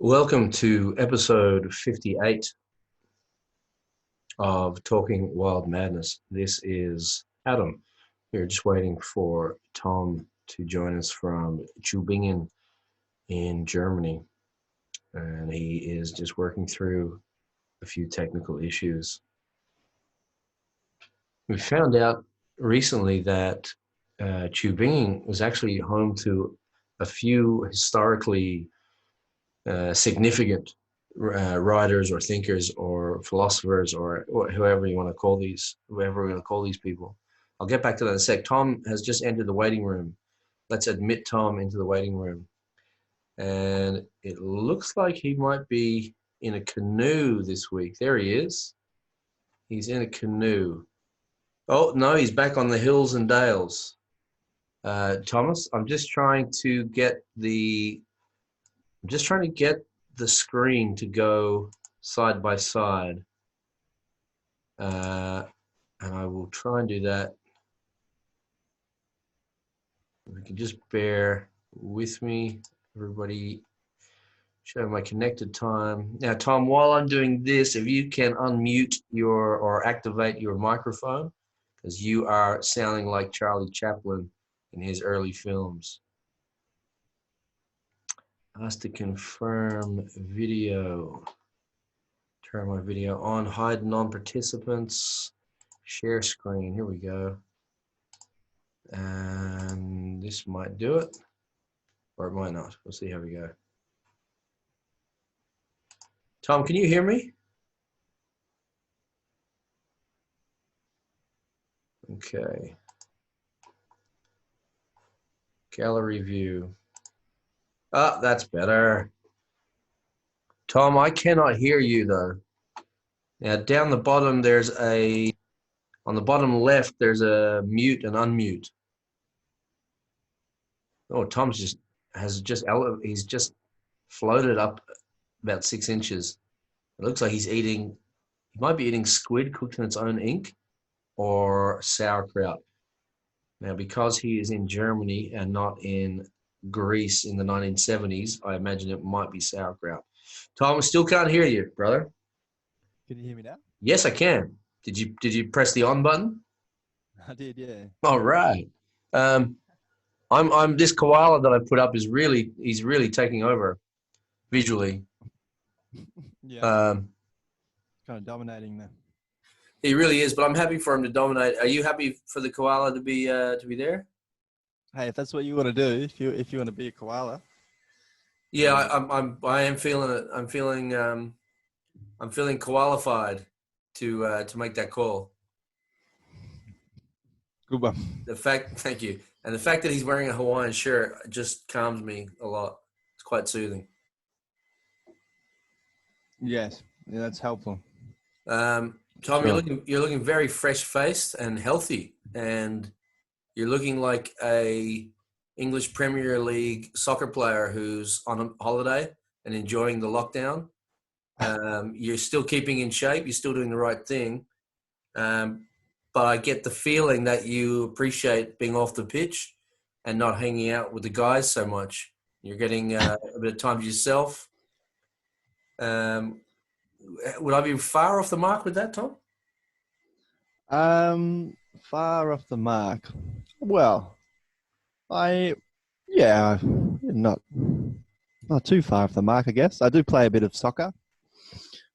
Welcome to episode 58 of Talking Wild Madness. This is Adam. We're just waiting for Tom to join us from Tübingen in Germany. And he is just working through a few technical issues. We found out recently that Tübingen was actually home to a few historically significant writers or thinkers or philosophers or whoever you want to call these, whoever we're going to call these people. I'll get back to that in a sec. Tom has just entered the waiting room. Let's admit Tom into the waiting room. And it looks like he might be in a canoe this week. There he is. He's in a canoe. Oh, no, he's back on the hills and dales. Thomas, I'm just trying to get the screen to go side by side. And I will try and do that. If you can just bear with me, everybody. Show my connected time. Now, Tom, while I'm doing this, if you can unmute or activate your microphone, because you are sounding like Charlie Chaplin in his early films. Ask to confirm video. Turn my video on, hide non-participants, share screen, here we go. And this might do it, or it might not. We'll see how we go. Tom, can you hear me? Okay. Gallery view. Ah, that's better. Tom, I cannot hear you though. Now down the bottom, on the bottom left, there's a mute and unmute. Oh, Tom's he's just floated up about 6 inches. It looks like he might be eating squid cooked in its own ink or sauerkraut. Now, because he is in Germany and not in Greece in the 1970s, I imagine it might be sauerkraut. Tom, I still can't hear you, brother. Can you hear me now? Yes, I can. Did you press the on button? I did, yeah. All right. I'm this koala that I put up he's really taking over visually. Yeah. Kind of dominating there. He really is, but I'm happy for him to dominate. Are you happy for the koala to be there? Hey, if that's what you want to do, if you want to be a koala. Yeah, I am feeling it. I'm feeling qualified to make that call. Good one. Thank you. And the fact that he's wearing a Hawaiian shirt just calms me a lot. It's quite soothing. Yes, yeah, that's helpful. Tom, sure. You're looking very fresh-faced and healthy, and you're looking like a English Premier League soccer player who's on a holiday and enjoying the lockdown. You're still keeping in shape. You're still doing the right thing. But I get the feeling that you appreciate being off the pitch and not hanging out with the guys so much. You're getting a bit of time to yourself. Would I be far off the mark with that, Tom? Far off the mark. Well, not too far off the mark, I guess. I do play a bit of soccer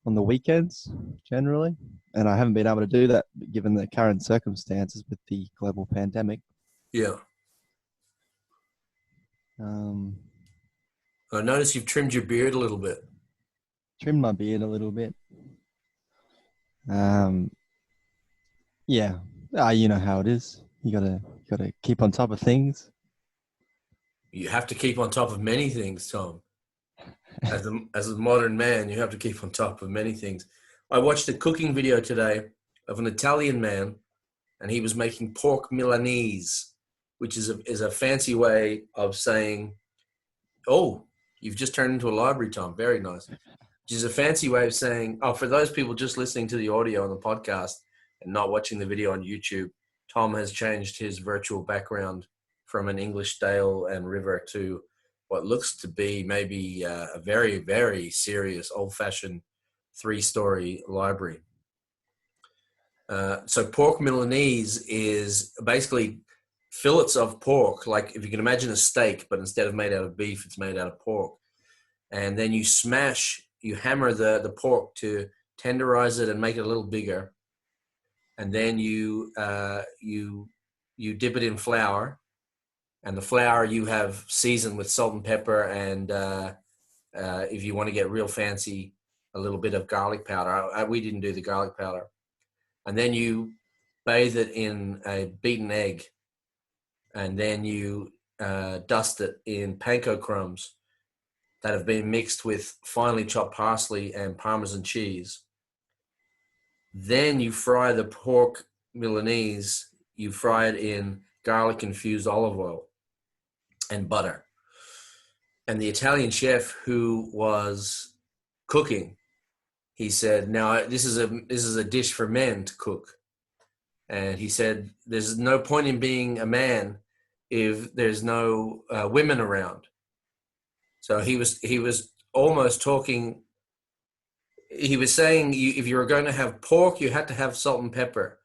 on the weekends, generally, and I haven't been able to do that given the current circumstances with the global pandemic. Yeah. I notice you've trimmed your beard a little bit. Trimmed my beard a little bit. Yeah. You know how it is. You gotta keep on top of things. You have to keep on top of many things, Tom. As a modern man, you have to keep on top of many things. I watched a cooking video today of an Italian man, and he was making pork Milanese, which is a fancy way of saying, "Oh, you've just turned into a library, Tom. Very nice." Which is a fancy way of saying, "Oh, for those people just listening to the audio on the podcast and not watching the video on YouTube, Tom has changed his virtual background from an English dale and river to what looks to be maybe a very, very serious old-fashioned 3-story library. So pork Milanese is basically fillets of pork, like if you can imagine a steak, but instead of made out of beef, it's made out of pork. And then you hammer the pork to tenderize it and make it a little bigger. And then you dip it in flour, and the flour you have seasoned with salt and pepper, and if you want to get real fancy, a little bit of garlic powder. We didn't do the garlic powder. And then you bathe it in a beaten egg, and then you dust it in panko crumbs that have been mixed with finely chopped parsley and Parmesan cheese. Then you fry the pork Milanese. You fry it in garlic-infused olive oil and butter. And the Italian chef who was cooking, he said, "Now this is a dish for men to cook." And he said, "There's no point in being a man if there's no women around." So he was almost talking. He was saying, if you were going to have pork, you had to have salt and pepper.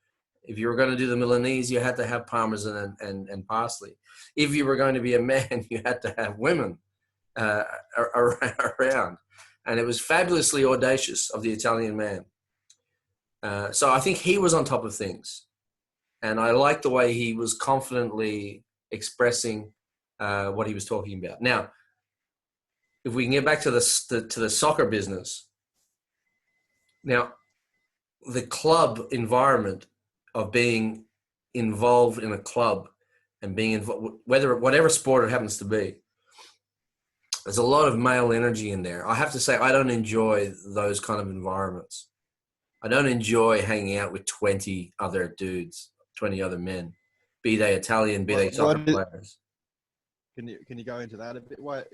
If you were going to do the Milanese, you had to have Parmesan and parsley. If you were going to be a man, you had to have women around. And it was fabulously audacious of the Italian man. So I think he was on top of things. And I liked the way he was confidently expressing what he was talking about. Now, if we can get back to the soccer business. Now, the club environment of being involved in a club and being involved, whatever sport it happens to be, there's a lot of male energy in there. I have to say, I don't enjoy those kind of environments. I don't enjoy hanging out with 20 other dudes, 20 other men, be they Italian, be they soccer players. Can you go into that a bit? Why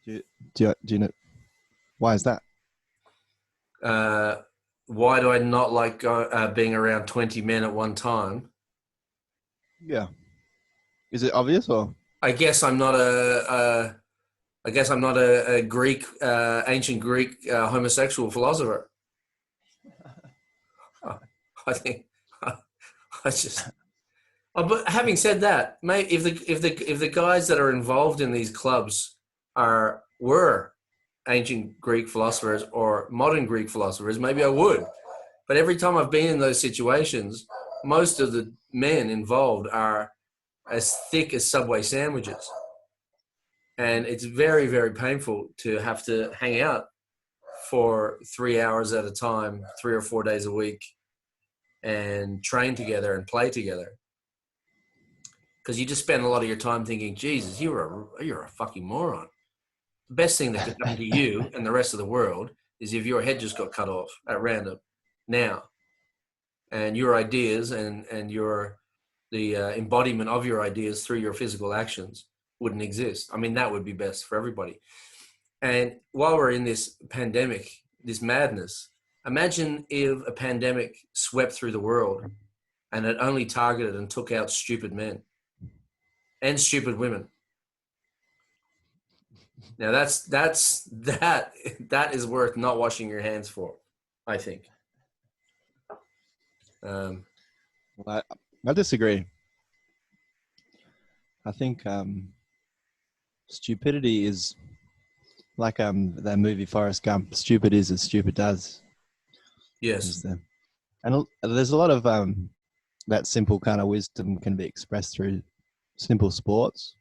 do you know? Why is that? Why do I not like being around 20 men at one time? Yeah, is it obvious or? I guess I'm not a Greek, ancient Greek homosexual philosopher. I think I just. But having said that, mate, if the guys that are involved in these clubs were ancient Greek philosophers or modern Greek philosophers, maybe I would. But every time I've been in those situations, most of the men involved are as thick as Subway sandwiches. And it's very, very painful to have to hang out for 3 hours at a time, 3 or 4 days a week, and train together and play together. Because you just spend a lot of your time thinking, Jesus, you're a fucking moron. The best thing that could happen to you and the rest of the world is if your head just got cut off at random now, and your ideas and the embodiment of your ideas through your physical actions wouldn't exist. I mean, that would be best for everybody. And while we're in this pandemic, this madness, imagine if a pandemic swept through the world and it only targeted and took out stupid men and stupid women. Now that is worth not washing your hands for, I think. Well, I disagree. I think stupidity is like that movie Forrest Gump. Stupid is as stupid does. Yes. And there's a lot of that simple kind of wisdom can be expressed through simple sports.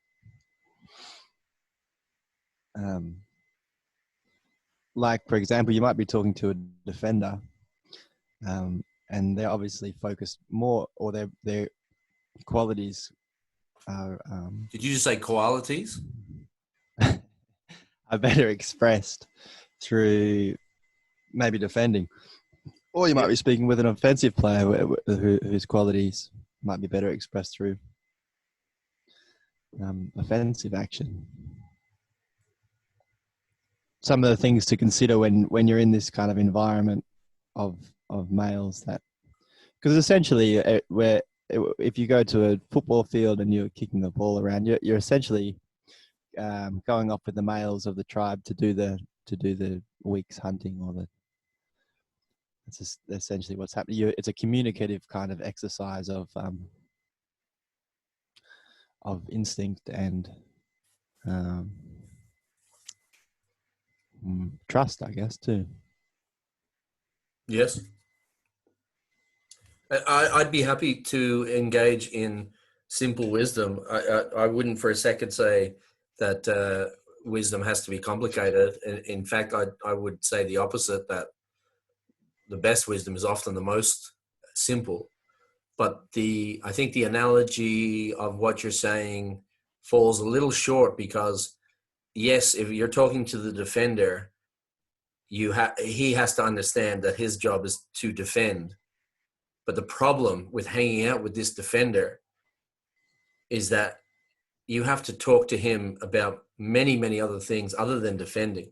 Like, for example, you might be talking to a defender and they're obviously focused more, or their qualities are... Did you just say qualities? are better expressed through maybe defending. Or you might be speaking with an offensive player whose qualities might be better expressed through offensive action. Some of the things to consider when you're in this kind of environment of males, that because essentially if you go to a football field and you're kicking the ball around, you're essentially going off with the males of the tribe to do the week's hunting, or the. It's just essentially what's happening. It's a communicative kind of exercise of instinct and um, trust, I guess, too. Yes. I'd be happy to engage in simple wisdom. I wouldn't for a second say that wisdom has to be complicated. In fact, I would say the opposite, that the best wisdom is often the most simple. But I think the analogy of what you're saying falls a little short, because yes, if you're talking to the defender, he has to understand that his job is to defend. But the problem with hanging out with this defender is that you have to talk to him about many, many other things other than defending.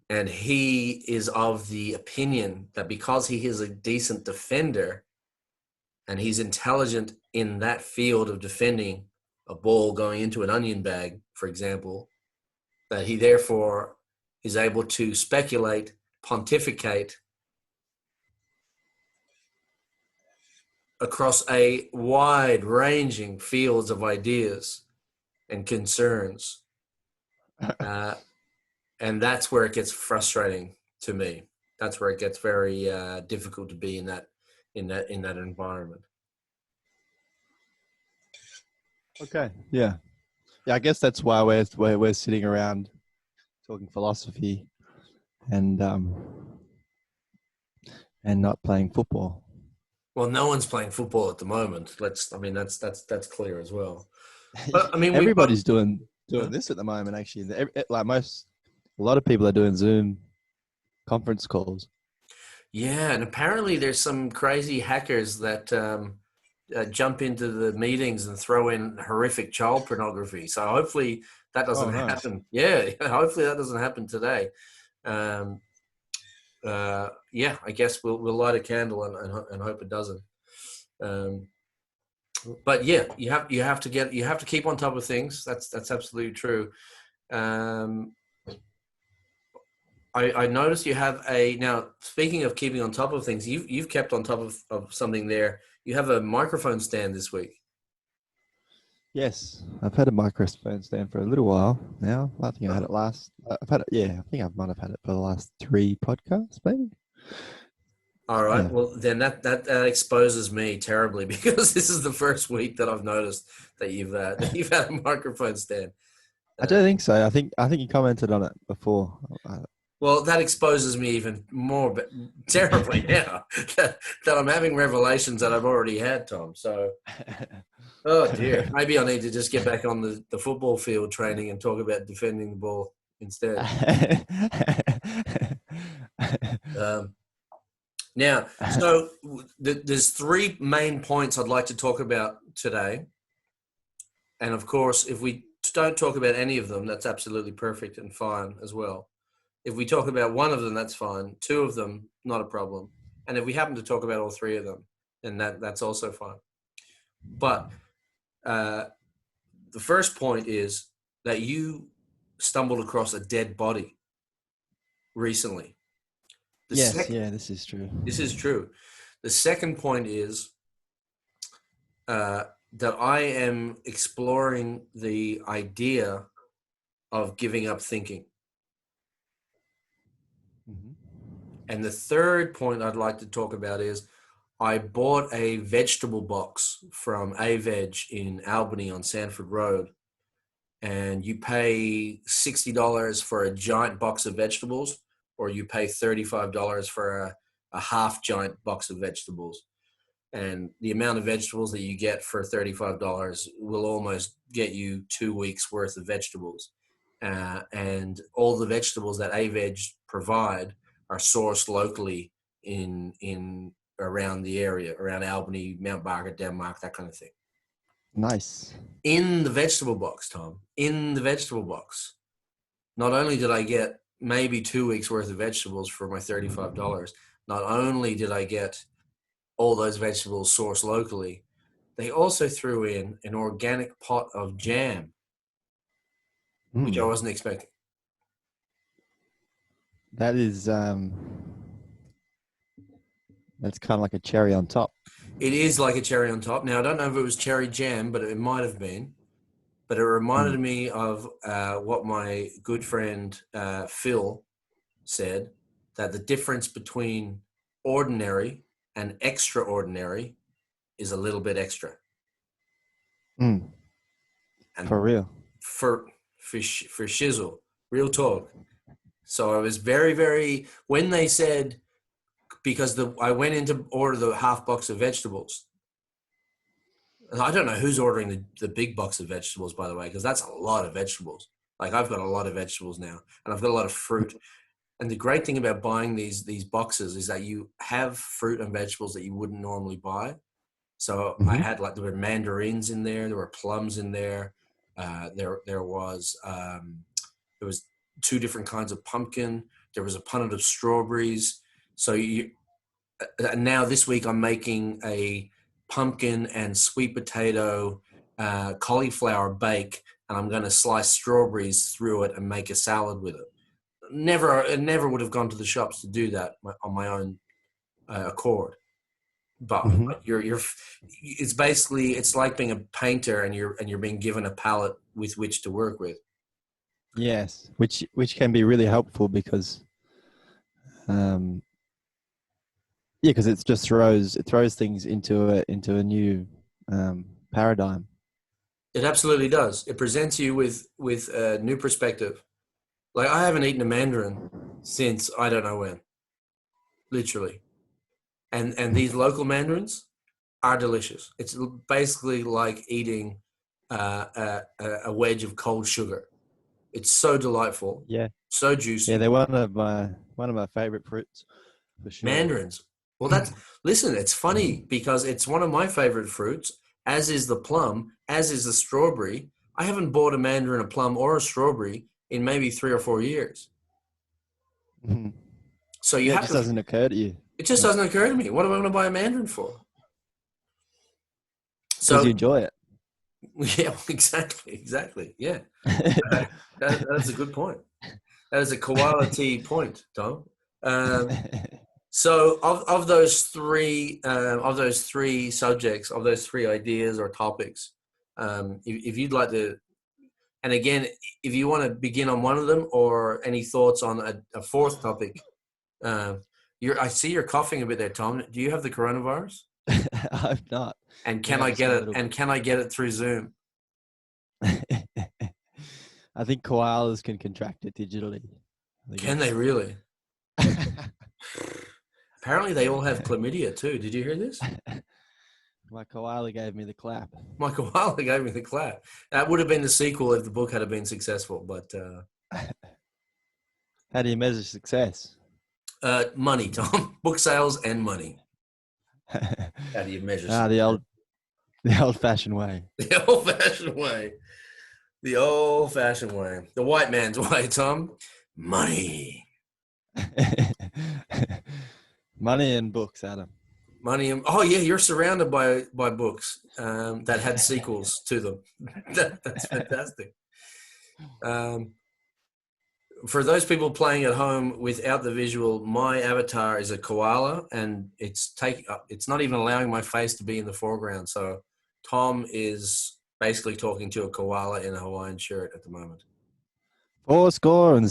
And he is of the opinion that because he is a decent defender and he's intelligent in that field of defending a ball going into an onion bag, for example, that he therefore is able to speculate, pontificate across a wide-ranging fields of ideas and concerns. And that's where it gets frustrating to me. That's where it gets very difficult to be in that environment. Okay. Yeah. I guess that's why we're sitting around talking philosophy and not playing football. Well, no one's playing football at the moment. That's clear as well. But I mean, everybody's doing this at the moment. Actually, a lot of people are doing Zoom conference calls. Yeah, and apparently there's some crazy hackers that jump into the meetings and throw in horrific child pornography. So hopefully that doesn't happen. Yeah, hopefully that doesn't happen today. Yeah, I guess we'll light a candle and hope it doesn't. But yeah, you have to keep on top of things. That's absolutely true. I noticed you have now, speaking of keeping on top of things, you've kept on top of something there. You have a microphone stand this week. Yes, I've had a microphone stand for a little while now. I think I had it last. I've had it. Yeah, I think I might have had it for the last 3 podcasts, maybe. All right. Yeah. Well, then that exposes me terribly, because this is the first week that I've noticed that you've had a microphone stand. I don't think so. I think you commented on it before. Well, that exposes me even more terribly now that I'm having revelations that I've already had, Tom. So, oh dear, maybe I need to just get back on the football field training and talk about defending the ball instead. Now, so there's 3 main points I'd like to talk about today. And of course, if we don't talk about any of them, that's absolutely perfect and fine as well. If we talk about one of them, that's fine. 2 of them, not a problem. And if we happen to talk about all 3 of them, then that's also fine. But the first point is that you stumbled across a dead body recently. Yes, this is true. This is true. The second point is that I am exploring the idea of giving up thinking. Mm-hmm. And the third point I'd like to talk about is I bought a vegetable box from A-Veg in Albany on Sanford Road. And you pay $60 for a giant box of vegetables, or you pay $35 for a half giant box of vegetables. And the amount of vegetables that you get for $35 will almost get you 2 weeks worth of vegetables. And all the vegetables that A-Veg provide are sourced locally in around the area, around Albany, Mount Barker, Denmark, that kind of thing. Nice. In the vegetable box, Tom, in the vegetable box, not only did I get maybe 2 weeks worth of vegetables for my $35, not only did I get all those vegetables sourced locally, they also threw in an organic pot of jam which I Mm. wasn't expecting. That is that's kind of like a cherry on top. It is like a cherry on top. Now, I don't know if it was cherry jam, but it might have been. But it reminded Mm. me of what my good friend Phil said, that the difference between ordinary and extraordinary is a little bit extra. Mm. And For real. for shizzle, real talk. So I was very, very, when they said, because I went in to order the half box of vegetables. And I don't know who's ordering the big box of vegetables, by the way, because that's a lot of vegetables. Like, I've got a lot of vegetables now, and I've got a lot of fruit. And the great thing about buying these boxes is that you have fruit and vegetables that you wouldn't normally buy. So I Mm-hmm. had, like, there were mandarins in there were plums in there. There was 2 different kinds of pumpkin. There was a punnet of strawberries. So now this week I'm making a pumpkin and sweet potato cauliflower bake, and I'm going to slice strawberries through it and make a salad with it. It never would have gone to the shops to do that on my own accord. But Mm-hmm. it's basically, it's like being a painter and you're being given a palette with which to work with. Yes, which can be really helpful because, um, yeah, because it just throws things into a new paradigm. It absolutely does. It presents you with a new perspective. Like, I haven't eaten a mandarin since I don't know when, literally. And these local mandarins are delicious. It's basically like eating a wedge of cold sugar. It's so delightful, Yeah, so yeah, juicy. they're one of my favorite fruits for sure. Mandarins. Well, listen, it's funny because it's one of my favorite fruits, as is the plum, as is the strawberry. I haven't bought a mandarin, a plum, or a strawberry in maybe 3 or 4 years. Mhm. So you Yeah, it have just to, doesn't occur to you it just doesn't occur to me. What am I going to buy a mandarin for? because you So, enjoy it. yeah, exactly. Yeah. That's a good point. That is a quality point, Tom. So of those three subjects, of those 3 ideas or topics, if you'd like to, and again, if you want to begin on one of them, or any thoughts on a 4th topic, I see you're coughing a bit there, Tom. Do you have the coronavirus? I've not. And can Yeah, I just get a it? little And bit. can I get it through Zoom? I think koalas can contract it digitally. I think Can they really? Apparently, they all have chlamydia too. Did you hear this? My koala gave me the clap. My koala gave me the clap. That would have been the sequel if the book had been successful, but How do you measure success? money, Tom. Book sales and money. How do you measure Ah, success? the old-fashioned way. The old-fashioned way. The old-fashioned way. The white man's way, Tom. Money. Money and books, Adam. Money. Oh, yeah, you're surrounded by books that had sequels to them. That's fantastic. For those people playing at home without the visual, my avatar is a koala, and it's not even allowing my face to be in the foreground. So Tom is basically talking to a koala in a Hawaiian shirt at the moment.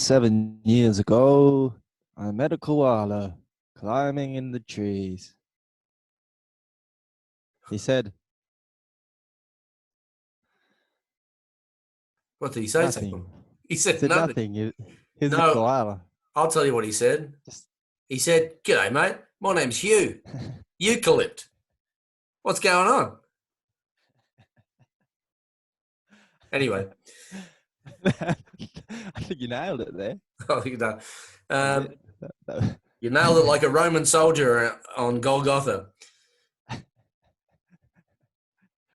7 years ago, I met a koala climbing in the trees. He said, What did he say, nothing. Tom? He He said said nothing. nothing. He's a No, koala. I'll tell you what he said. Just He said, "G'day, mate. My name's Hugh. Eucalypt. What's going on?" Anyway, I think you nailed it there. I think that, That's it. you nailed it like a Roman soldier on Golgotha.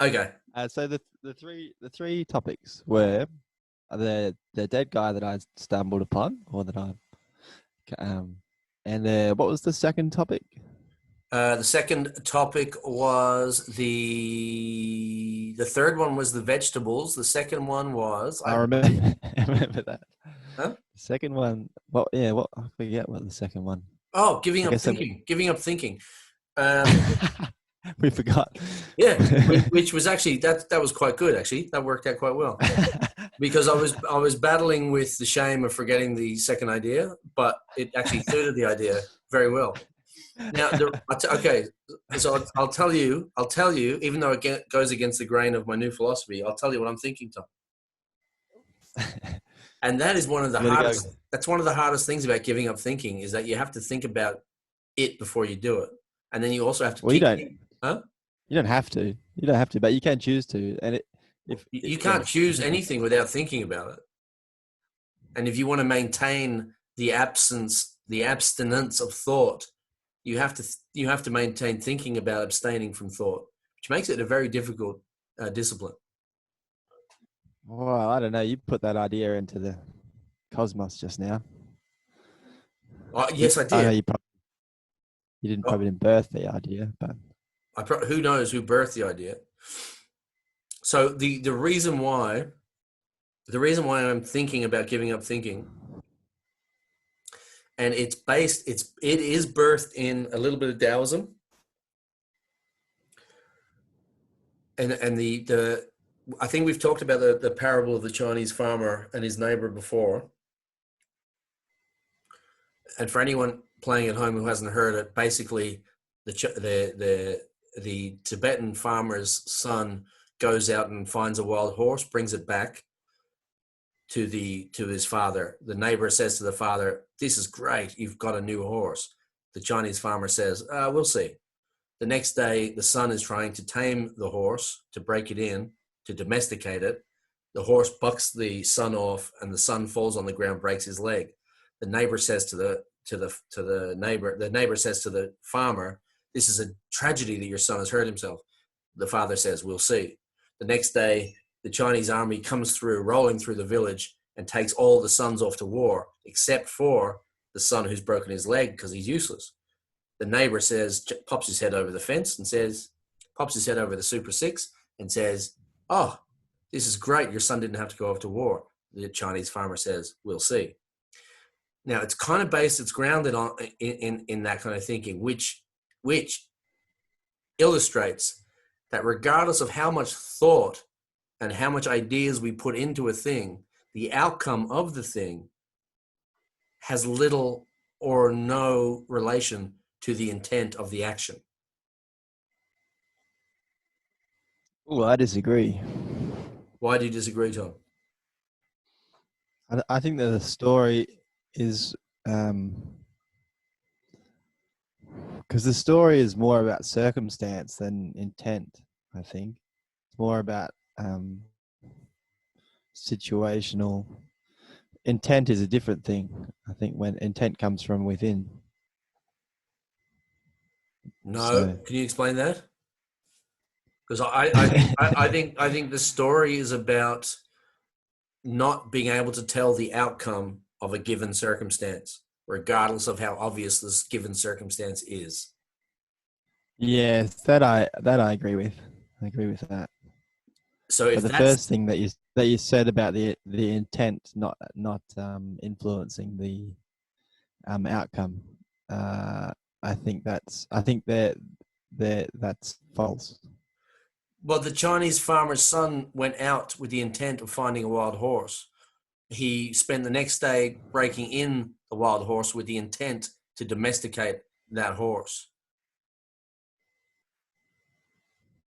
Okay. So the three topics were the dead guy that I stumbled upon, or that I and what was the second topic? The second topic was the third one was the vegetables. The second one was I remember, I remember that. huh? The second one, well, yeah, what I forget what the second one. Oh, giving I up guess that thinking. Giving up thinking. Um, we forgot. yeah, which was actually that was quite good. Actually, that worked out quite well because I was battling with the shame of forgetting the second idea, but it actually suited the idea very well. Now, okay, so I'll tell you, even though it goes against the grain of my new philosophy, I'll tell you what I'm thinking, Tom. And that is one of the Let it go. hardest. That's one of the hardest things about giving up thinking is that you have to think about it before you do it, and then you also have to Well, you keep. don't. Huh? You don't have to. You don't have to, but you can choose to. And You yeah, can't choose anything without thinking about it. And if you want to maintain the abstinence of thought, you have to maintain thinking about abstaining from thought, which makes it a very difficult discipline. well, I don't know. You put that idea into the cosmos just now. Yes, I I know did. you didn't Oh, probably didn't birth the idea, but who knows who birthed the idea? So the reason why I'm thinking about giving up thinking, and it is birthed in a little bit of Taoism, and the I think we've talked about the parable of the Chinese farmer and his neighbor before. And for anyone playing at home who hasn't heard it, basically the Tibetan farmer's son goes out and finds a wild horse, brings it back to his father. The neighbor says to the father, "This is great. You've got a new horse." The Chinese farmer says, "We'll see." The next day, the son is trying to tame the horse, to break it in, to domesticate it. The horse bucks the son off, and the son falls on the ground, breaks his leg. The neighbor says to the neighbor says to the farmer, "This is a tragedy that your son has hurt himself." The father says, "We'll see." The next day, the Chinese army comes through, rolling through the village, and takes all the sons off to war, except for the son who's broken his leg because he's useless. The neighbor says, pops his head over the fence and says, pops his head over the Super Six and says, "Oh, this is great. Your son didn't have to go off to war." The Chinese farmer says, "We'll see." Now it's kind of based, it's grounded on in that kind of thinking, which illustrates that regardless of how much thought and how much ideas we put into a thing, the outcome of the thing has little or no relation to the intent of the action. oh, I disagree. Why do you disagree, Tom? I think that the story is because the story is more about circumstance than intent. I think it's more about situational. Intent is a different thing. I think when intent comes from within. No, So can you explain that? Because I think the story is about not being able to tell the outcome of a given circumstance, regardless of how obvious this given circumstance is. yes, that I agree with. I agree with that. So But if the that's first thing that you said about the intent not influencing the outcome, I think that's false. well, the Chinese farmer's son went out with the intent of finding a wild horse. He spent the next day breaking in the wild horse with the intent to domesticate that horse.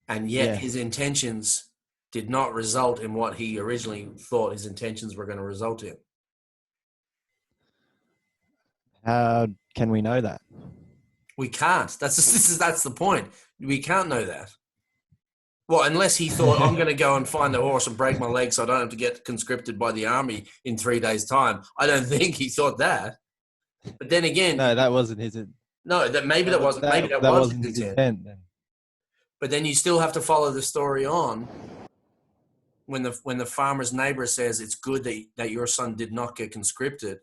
And yet Yeah. his intentions did not result in what he originally thought his intentions were going to result in. How can we know that? We can't. That's the point. We can't know that. Well, unless he thought, "I'm going to go and find a horse and break my leg so I don't have to get conscripted by the army in 3 days' time." I don't think he thought that. But then again, No, that wasn't his. no, that maybe that wasn't, maybe that That was his wasn't his intent. intent. Then. But then you still have to follow the story on when the farmer's neighbor says it's good that your son did not get conscripted.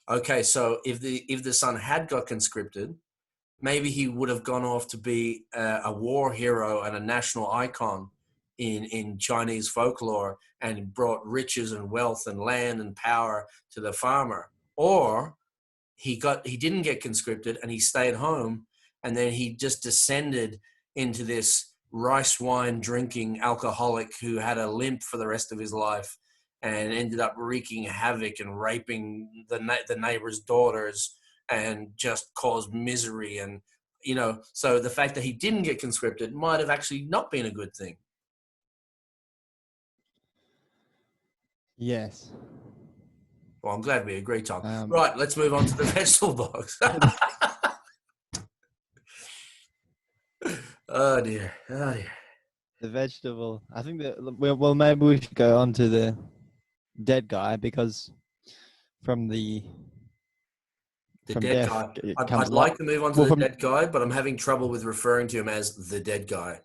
Okay, so if the son had got conscripted, maybe he would have gone off to be a war hero and a national icon in Chinese folklore, and brought riches and wealth and land and power to the farmer. Or he didn't get conscripted and he stayed home, and then he just descended into this rice wine drinking alcoholic who had a limp for the rest of his life, and ended up wreaking havoc and raping the neighbors' daughters, and just caused misery. And so the fact that he didn't get conscripted might have actually not been a good thing. Yes. Well, I'm glad we agree, Tom. Um, Right, let's move on to the vegetable box. Oh dear. Oh dear. the vegetable. I think that well, maybe we should go on to the dead guy, because from The from dead death guy. it I'd comes life. like to move on to Well, the from dead guy, but I'm having trouble with referring to him as the dead guy.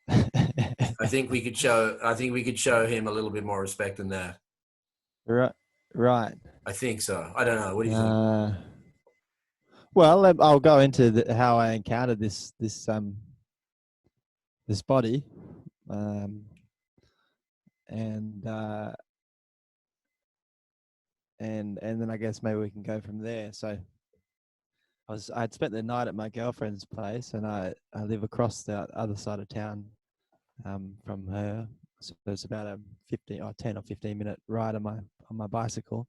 I think we could show him a little bit more respect than that. right, right. I think so. I don't know. What do you think? Well, I'll go into how I encountered this body, um, and and then I guess maybe we can go from there. So I'd spent the night at my girlfriend's place, and I live across the other side of town from her. So it's about a 10 or 15 minute ride on my bicycle.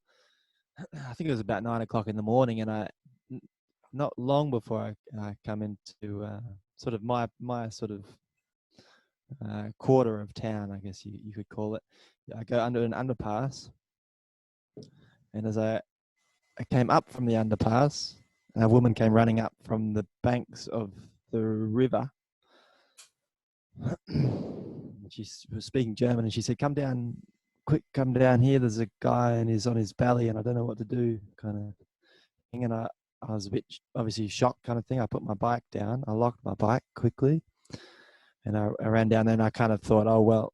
I think it was about 9 o'clock in the morning, and not long before I come into sort of my sort of quarter of town, I guess you could call it. I go under an underpass, and as I came up from the underpass, a woman came running up from the banks of the river. She was speaking German, and she said, "Come down, quick, come down here. There's a guy, and he's on his belly, and I don't know what to do," kind of thing. And I was a bit obviously shocked, kind of thing. I put my bike down. I locked my bike quickly, and I ran down there, and I kind of thought, oh, well,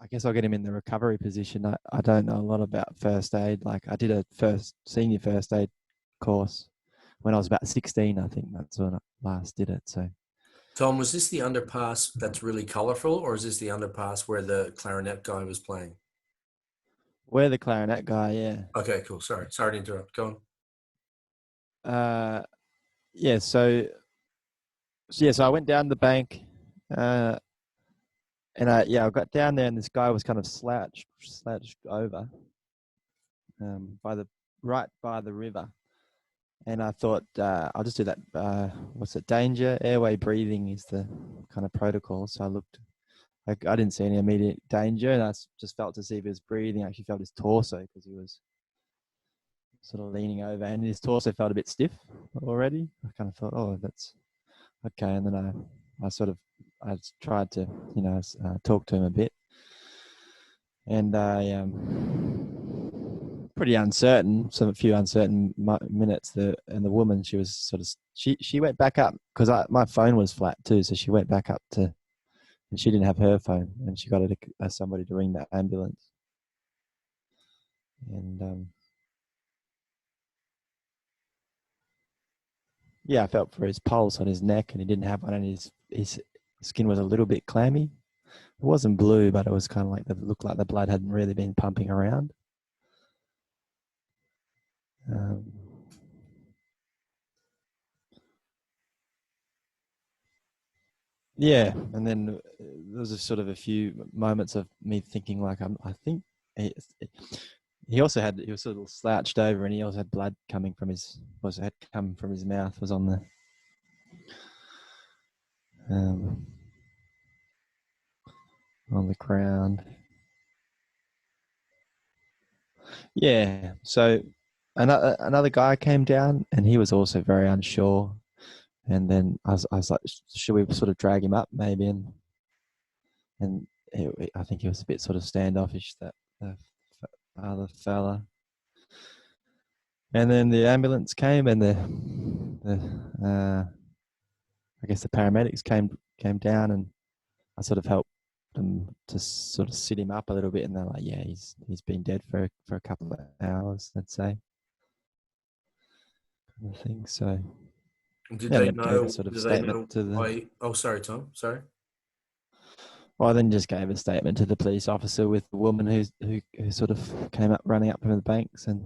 I guess I'll get him in the recovery position. I don't know a lot about first aid. Like, I did a senior first aid course when I was about 16, I think. That's when I last did it. So, Tom, was this the underpass that's really colourful, or is this the underpass where the clarinet guy was playing? where the clarinet guy, yeah. Okay, cool. Sorry to interrupt. Go on. Yeah, so I went down the bank, and I got down there, and this guy was kind of slouched over right by the river. And I thought, I'll just do that. What's it? Danger, airway breathing is the kind of protocol. So I looked, I didn't see any immediate danger, and I just felt to see if he was breathing. I actually felt his torso, because he was sort of leaning over, and his torso felt a bit stiff already. I kind of thought, oh, that's okay. And then I tried to, talk to him a bit, and I pretty uncertain, a few uncertain minutes. And the woman, she was sort of, she went back up, because my phone was flat too, so she went back up and she didn't have her phone, and she got somebody to ring the ambulance. And yeah, I felt for his pulse on his neck, and he didn't have one, and his skin was a little bit clammy. It wasn't blue, but it was kind of like looked like the blood hadn't really been pumping around. Yeah, and then there was sort of a few moments of me thinking, like, I think he was sort of slouched over, and he also had blood coming from had come from his mouth, was on the ground. Yeah, so another guy came down, and he was also very unsure. And then I was like, should we sort of drag him up maybe? And I think he was a bit sort of standoffish, that other fella. And then the ambulance came, and I guess the paramedics came down, and I sort of helped them to sort of sit him up a little bit. And they're like, yeah, he's been dead for a couple of hours, let's say. I think so. Did Yeah, they and gave a know? sort of Did they know statement to the. why? Oh, sorry, Tom. Sorry. Well, I then just gave a statement to the police officer with the woman who sort of came up running up from the banks and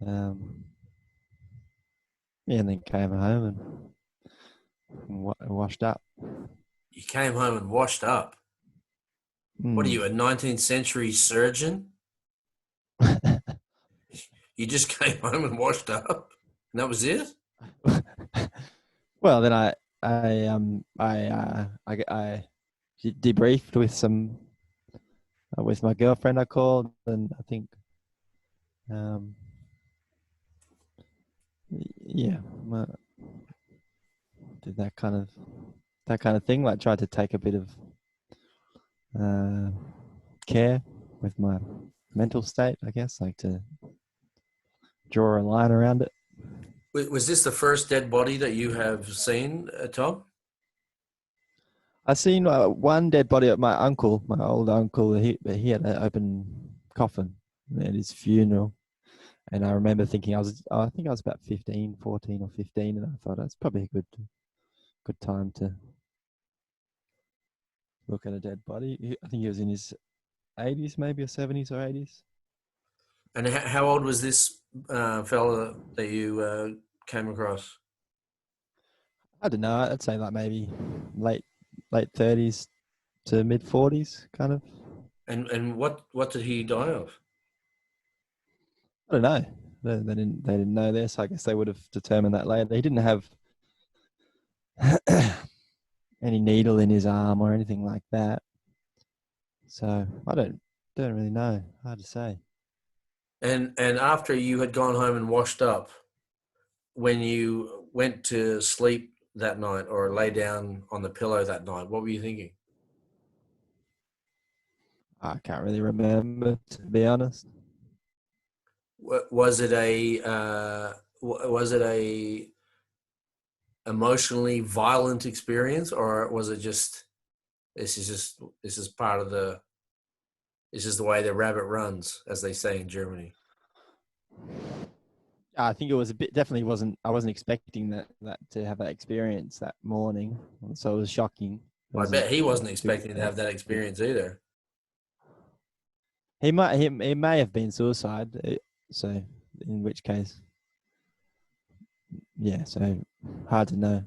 um, yeah, and then came home and washed up. You came home and washed up. What are Mm. you, a 19th century surgeon? You just came home and washed up, and that was it. Well, then I debriefed with some with my girlfriend. I called, and I think um, yeah, did that kind of thing. Like tried to take a bit of uh, care with my mental state, I guess, like to draw a line around it. Was this the first dead body that you have seen, Tom? I seen one dead body at my old uncle. He had an open coffin at his funeral, and I remember thinking I think I was about 15, 14 or 15, and I thought that's probably a good time to look at a dead body. I think he was in his 80s, maybe, or 70s or 80s. And how old was this fella that you came across? I don't know. I'd say like maybe late late 30s to mid 40s, kind of. And what did he die of? I don't know. They didn't know this. I guess they would have determined that later. He didn't have any needle in his arm or anything like that. So I don't really know. Hard to say. And after you had gone home and washed up, when you went to sleep that night or lay down on the pillow that night, what were you thinking? I can't really remember, to be honest. Was it a emotionally violent experience, or was it just this is part of the this is the way the rabbit runs, as they say in Germany? I think it was a bit. Definitely wasn't. I wasn't expecting that to have that experience that morning, so it was shocking. It I wasn't bet he wasn't too expecting to bad. have that experience either. He may have been suicide. So in which case, yeah. So hard to know.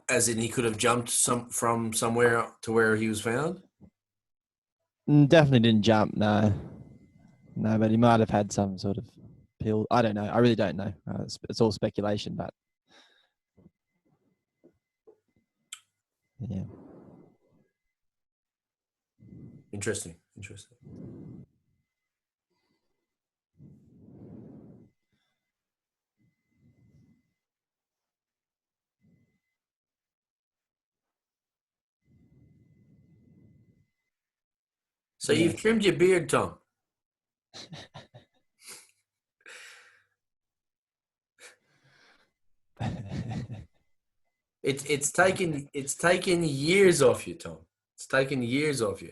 As in, he could have jumped from somewhere to where he was found. Definitely didn't jump. No, no, but he might have had some sort of pill. I don't know. I really don't know. It's all speculation, but yeah. Interesting. Interesting. So you've Yes. trimmed your beard, Tom. It's taken years off you, Tom. It's taken years off you.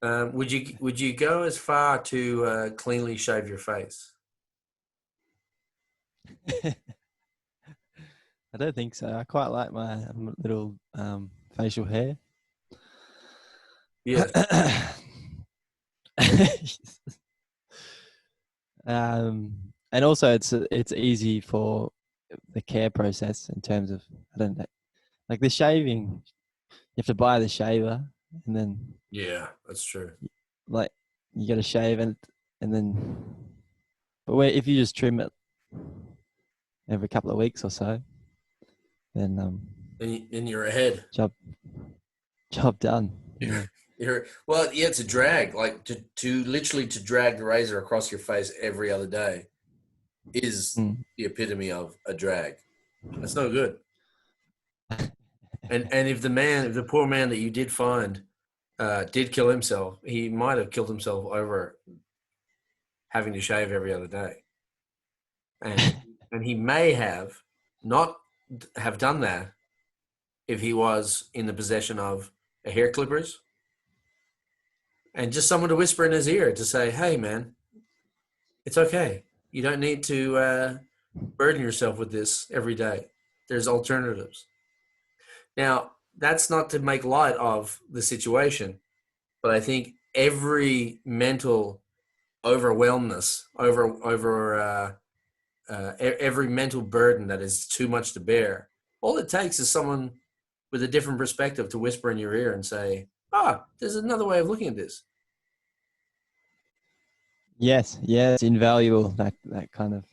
Would you go as far to cleanly shave your face? I don't think so. I quite like my little facial hair. Yes. And also it's easy for the care process in terms of I don't know, like the shaving. You have to buy the shaver, and then Yeah, that's true. like you got to shave and then. But if you just trim it every couple of weeks or so, then Then you're ahead. job done. Yeah. Well, yeah, it's a drag. Like to literally to drag the razor across your face every other day is Mm. the epitome of a drag. That's no good. And if the poor man that you did find did kill himself, he might have killed himself over having to shave every other day, and and he may have not have done that if he was in the possession of a hair clippers and just someone to whisper in his ear to say, "Hey, man, it's okay. You don't need to burden yourself with this every day. There's alternatives. Now, that's not to make light of the situation, but I think every mental overwhelmness, every mental burden that is too much to bear, all it takes is someone with a different perspective to whisper in your ear and say, there's another way of looking at this. Yes, yeah, it's invaluable, that kind of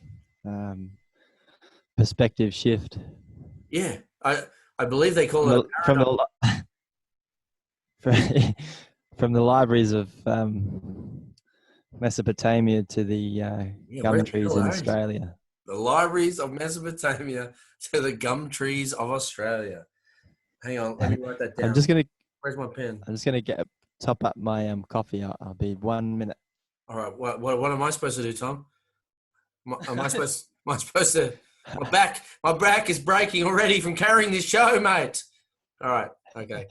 perspective shift. Yeah, I believe they call From it a the, from paradox. the from the libraries of Mesopotamia to the Yeah, gum where the trees hell in are you? Australia. The libraries of Mesopotamia to the gum trees of Australia. Hang on, let me write that I'm down. just gonna Where's my pen? get top up my coffee. I'll be 1 minute. All right, what am I supposed to do, Tom? Am I supposed to? My back is breaking already from carrying this show, mate. All right, okay.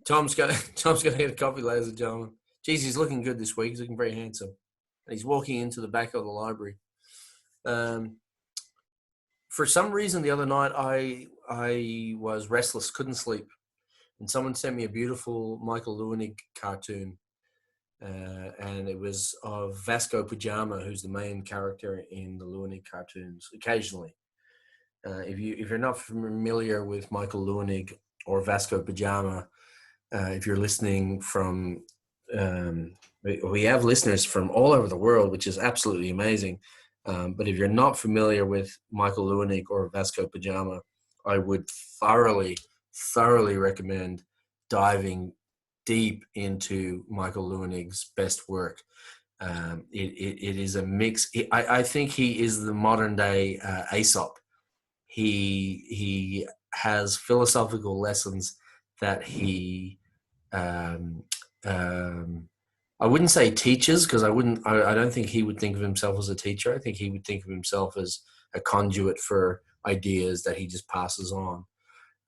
Tom's going to get a coffee, ladies and gentlemen. Geez, he's looking good this week. He's looking very handsome, and he's walking into the back of the library. For some reason, the other night I was restless, couldn't sleep, and someone sent me a beautiful Michael Lewinnig cartoon, and it was of Vasco Pajama, who's the main character in the Lewinnig cartoons. Occasionally, if you're not familiar with Michael Lewinnig or Vasco Pajama, if you're listening from, we have listeners from all over the world, which is absolutely amazing. But if you're not familiar with Michael Lewinnig or Vasco Pajama, I would thoroughly recommend diving deep into Michael Lewinig's best work. It is a mix. I think he is the modern day Aesop. He has philosophical lessons that he um, I wouldn't say teaches, because I don't think he would think of himself as a teacher. I think he would think of himself as a conduit for ideas that he just passes on.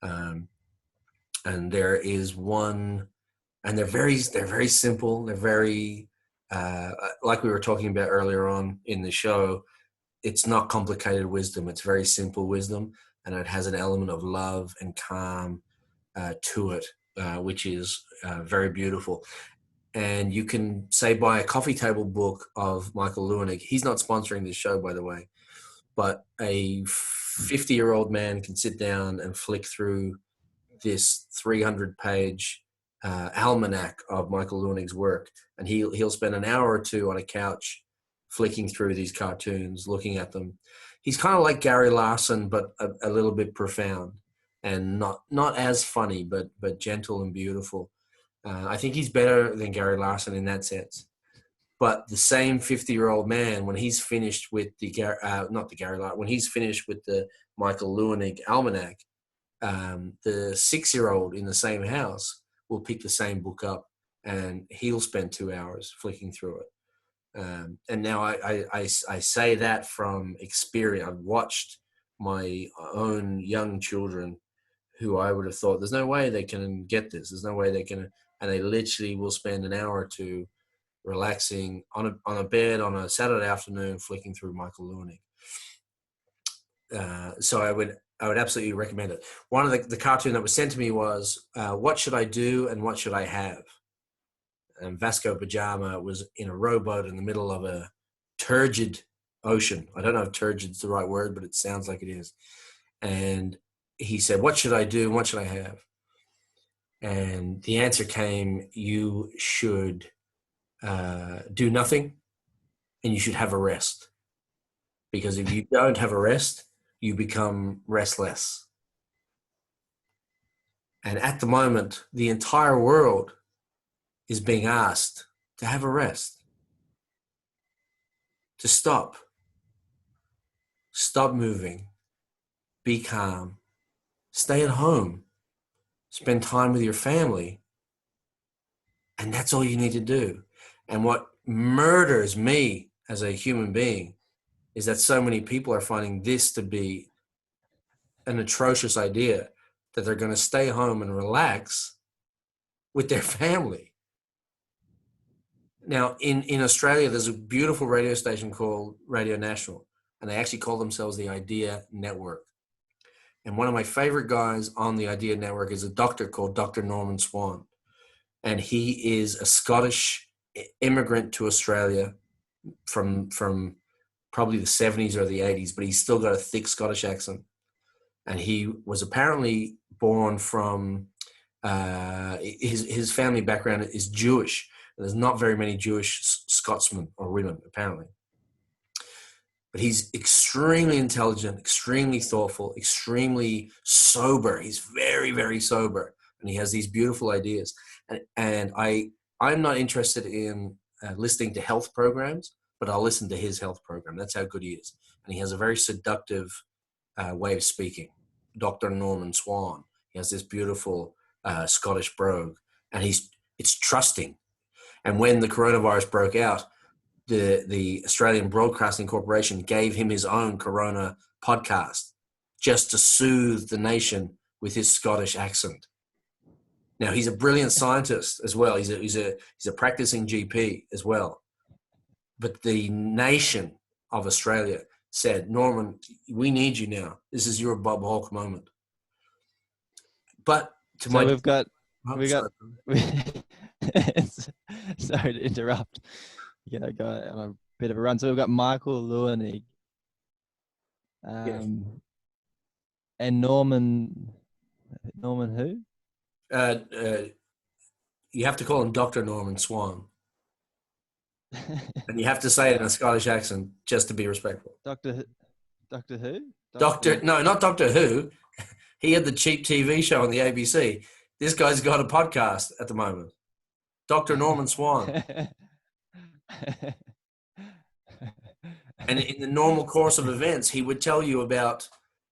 And there is one, and they're very simple. They're very like we were talking about earlier on in the show. It's not complicated wisdom. It's very simple wisdom, and it has an element of love and calm to it, which is very beautiful. And you can say buy a coffee table book of Michael Lewinnig. He's not sponsoring this show, by the way, but a 50-year-old man can sit down and flick through this 300-page almanac of Michael Lewinig's work, and he'll spend an hour or two on a couch flicking through these cartoons, looking at them. He's kind of like Gary Larson, but a little bit profound, and not as funny, but gentle and beautiful. I think he's better than Gary Larson in that sense. But the same 50-year-old man, when he's finished with when he's finished with the Michael Lewinnig almanac, the 6-year-old in the same house will pick the same book up, and he'll spend 2 hours flicking through it. And now I say that from experience. I've watched my own young children who I would have thought there's no way they can get this. There's no way they can, and they literally will spend an hour or two relaxing on a bed on a Saturday afternoon, flicking through Michael Lewinnig. So I would absolutely recommend it. One of the cartoon that was sent to me was what should I do and what should I have? And Vasco Pajama was in a rowboat in the middle of a turgid ocean. I don't know if turgid's the right word, but it sounds like it is. And he said, what should I do and what should I have? And the answer came, you should do nothing, and you should have a rest. Because if you don't have a rest, you become restless. And at the moment, the entire world is being asked to have a rest, to stop moving, be calm, stay at home, spend time with your family, and that's all you need to do. And what murders me as a human being is that so many people are finding this to be an atrocious idea, that they're going to stay home and relax with their family. Now, in Australia, there's a beautiful radio station called Radio National, and they actually call themselves the Idea Network. And one of my favorite guys on the Idea Network is a doctor called Dr. Norman Swan. And he is a Scottish immigrant to Australia from probably the 70s or the 80s, but he's still got a thick Scottish accent. And he was apparently born from, his family background is Jewish. There's not very many Jewish Scotsmen or women, apparently. But he's extremely intelligent, extremely thoughtful, extremely sober. He's very, very sober. And he has these beautiful ideas. And I'm not interested in listening to health programs, but I'll listen to his health program. That's how good he is. And he has a very seductive way of speaking. Dr. Norman Swan. He has this beautiful Scottish brogue. And it's trusting. And when the coronavirus broke out, the Australian Broadcasting Corporation gave him his own Corona podcast just to soothe the nation with his Scottish accent. Now, he's a brilliant scientist as well. He's a practicing GP as well. But the nation of Australia said, Norman, we need you now. This is your Bob Hawke moment. But to So my... we've got sorry. sorry to interrupt. Yeah, go on a bit of a run. So we've got Michael Leuenig, Yes. and Norman who? You have to call him Dr. Norman Swan. And you have to say it in a Scottish accent just to be respectful. Doctor who? No, not Doctor Who. He had the cheap TV show on the ABC. This guy's got a podcast at the moment. Dr. Norman Swan. And in the normal course of events, he would tell you about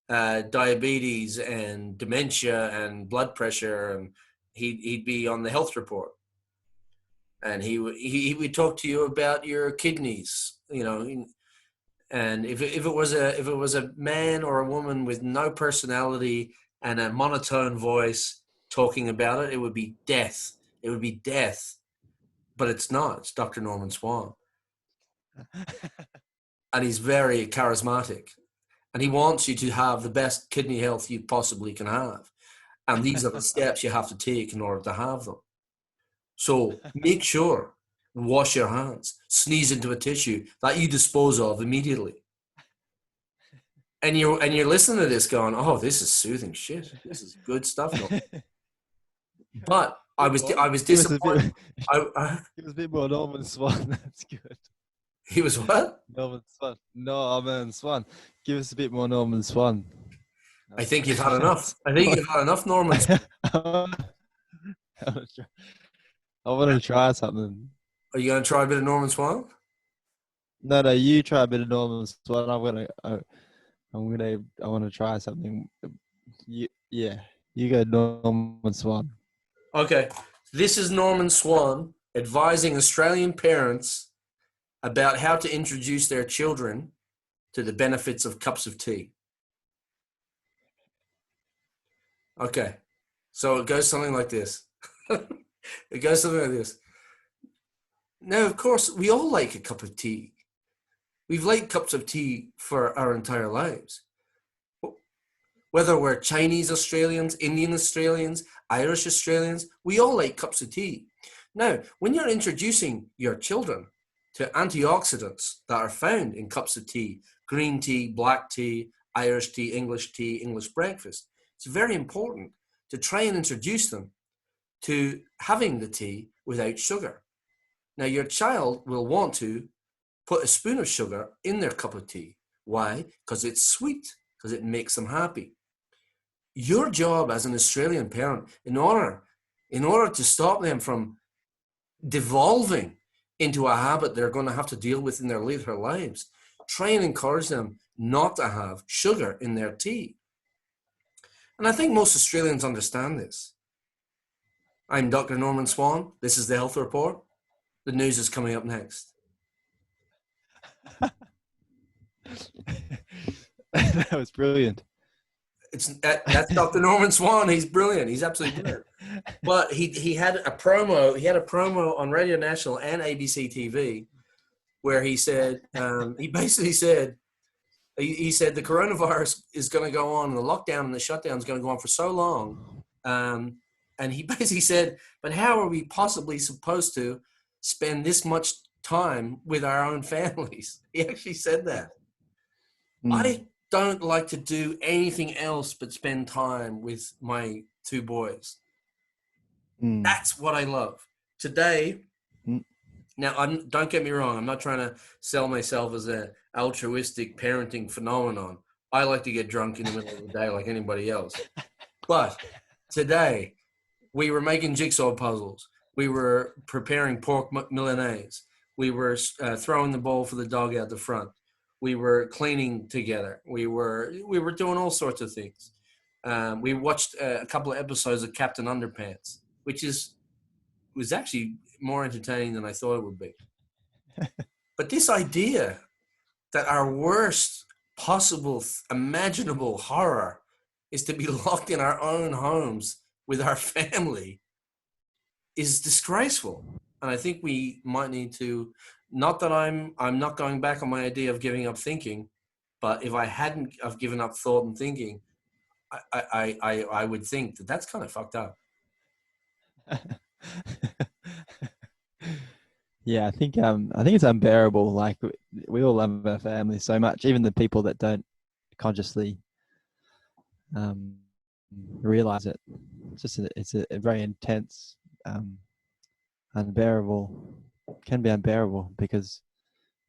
diabetes and dementia and blood pressure, and he'd be on the health report. And he would talk to you about your kidneys, and if it was a man or a woman with no personality and a monotone voice talking about it, it would be death. It would be death. But it's not. It's Dr. Norman Swan. And he's very charismatic. And he wants you to have the best kidney health you possibly can have. And these are the steps you have to take in order to have them. So make sure, wash your hands, sneeze into a tissue that you dispose of immediately. And you're listening to this going, oh, this is soothing shit. This is good stuff. But I was disappointed. Give us a bit more Norman Swan. That's good. He was what? Norman Swan. Give us a bit more Norman Swan. I think you've had enough. I think you've had enough, Norman. I want to try something. Are you going to try a bit of Norman Swan? No, you try a bit of Norman Swan. I want to try something. You go Norman Swan. Okay. This is Norman Swan advising Australian parents about how to introduce their children to the benefits of cups of tea. Okay. So it goes something like this. It goes something like this. Now, of course, we all like a cup of tea. We've liked cups of tea for our entire lives. Whether we're Chinese Australians, Indian Australians, Irish Australians, we all like cups of tea. Now, when you're introducing your children to antioxidants that are found in cups of tea, green tea, black tea, Irish tea, English breakfast, it's very important to try and introduce them to having the tea without sugar. Now, your child will want to put a spoon of sugar in their cup of tea. Why? Because it's sweet, because it makes them happy. Your job as an Australian parent, in order to stop them from devolving into a habit they're going to have to deal with in their later lives, try and encourage them not to have sugar in their tea. And I think most Australians understand this. I'm Dr. Norman Swan. This is the Health Report. The news is coming up next. That was brilliant. That's Dr. Norman Swan. He's brilliant. He's absolutely brilliant. But he had a promo. He had a promo on Radio National and ABC TV where he said he basically said he said the coronavirus is going to go on, and the lockdown and the shutdown is going to go on for so long. And he basically said, but how are we possibly supposed to spend this much time with our own families? He actually said that. I don't like to do anything else but spend time with my two boys. That's what I love. Today, now don't get me wrong, I'm not trying to sell myself as an altruistic parenting phenomenon. I like to get drunk in the middle of the day like anybody else. But today, we were making jigsaw puzzles. We were preparing pork Milanese. We were throwing the ball for the dog out the front. We were cleaning together. We were doing all sorts of things. We watched a couple of episodes of Captain Underpants, which was actually more entertaining than I thought it would be. But this idea that our worst possible imaginable horror is to be locked in our own homes with our family is disgraceful. And I think we might need to, not that I'm not going back on my idea of giving up thinking, but if I hadn't have given up thought and thinking, I would think that that's kind of fucked up. Yeah, I think it's unbearable. Like we all love our family so much, even the people that don't consciously realize it. It's a very intense, unbearable, can be unbearable because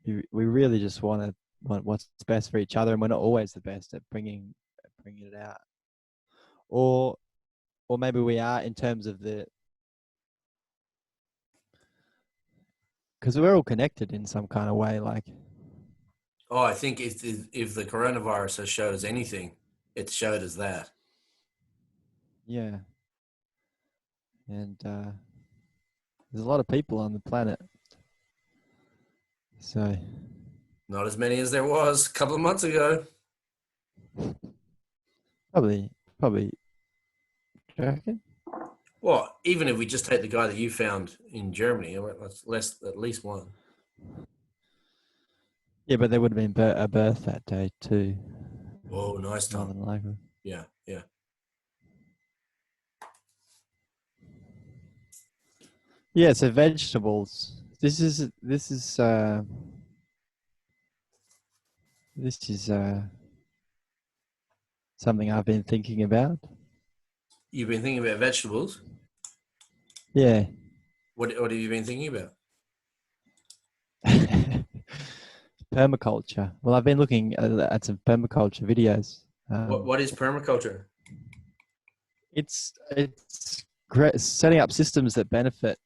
we really just want what's best for each other, and we're not always the best at bringing it out. Or maybe we are in terms of because we're all connected in some kind of way. Like, I think if the coronavirus has showed us anything, it showed us that. Yeah. And there's a lot of people on the planet. So not as many as there was a couple of months ago. Probably. Do you reckon? Well, even if we just take the guy that you found in Germany, at least one. Yeah, but there would have been a birth that day too. Oh, nice, Tom. More than likely. Yeah. Yeah, so vegetables. This is something I've been thinking about. You've been thinking about vegetables? Yeah. What have you been thinking about? Permaculture. Well, I've been looking at some permaculture videos. What is permaculture? It's setting up systems that benefit